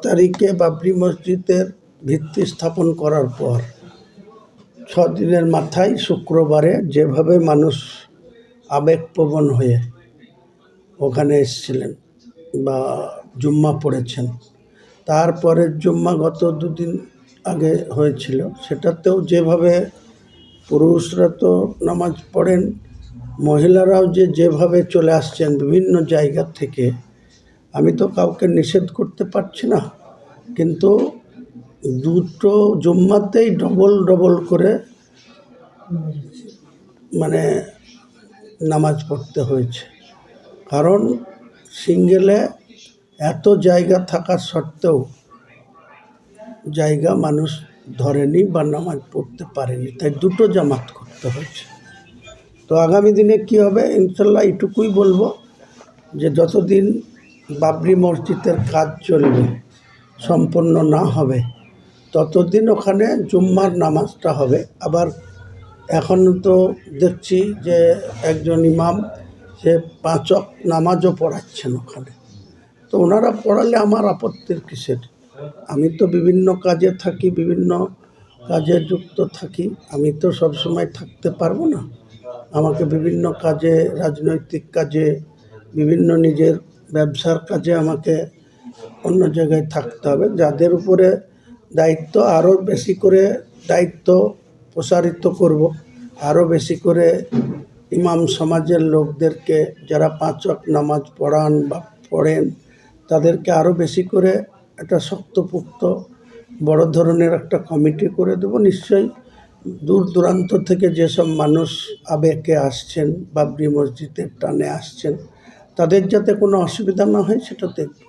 তারিখে বাবরি মসজিদের ভিত্তি স্থাপন করার পর 6 দিনের মাথায় শুক্রবারে যেভাবে মানুষ আবেগপ্রবণ হয়ে ওখানে এসেছিলেন বা জুম্মা পড়েছেন, তারপরের জুম্মা গত 2 দিন আগে হয়েছিল, সেটাতেও যেভাবে পুরুষরা তো নামাজ পড়েন, মহিলারাও যেভাবে চলে আসছেন বিভিন্ন জায়গা থেকে, আমি তো কাউকে নিষেধ করতে পারছি না, কিন্তু দুটো জুম্মাতেই ডবল করে মানে নামাজ পড়তে হয়েছে। কারণ সিঙ্গেলে এত জায়গা থাকা সত্ত্বেও জায়গা মানুষ ধরেনি বা নামাজ পড়তে পারেনি, তাই দুটো জামাত করতে হয়েছে। তো আগামী দিনে কি হবে ইনশাল্লাহ এটুকুই বলবো যে যতদিন বাবরি মসজিদের কাজ চলবে, সম্পন্ন না হবে, ততদিন ওখানে জুম্মার নামাজটা হবে। আবার এখন তো দেখছি যে একজন ইমাম সে 5 ওয়াক্ত নামাজও পড়াচ্ছেন ওখানে। তো ওনারা পড়ালে আমার আপত্তির কিসের? আমি তো বিভিন্ন কাজে থাকি, বিভিন্ন কাজে যুক্ত থাকি, আমি তো সব সময় থাকতে পারবো না। আমাকে বিভিন্ন কাজে, রাজনৈতিক কাজে, বিভিন্ন নিজের ব্যবসার কাজে আমাকে অন্য জায়গায় থাকতে হবে। যাদের উপরে দায়িত্ব, আরও বেশি করে দায়িত্ব প্রসারিত করব, আরও বেশি করে ইমাম সমাজের লোকদেরকে, যারা 5 ওয়াক্ত নামাজ পড়ান বা পড়েন, তাদেরকে আরও বেশি করে একটা শক্তপোক্ত বড় ধরনের একটা কমিটি করে দেব। নিশ্চয়ই দূর দূরান্ত থেকে যেসব মানুষ আবেগে আসছেন, বাবরি মসজিদের টানে আসছেন, তাদের যাতে কোনো অসুবিধা না হয় সেটা দেখব।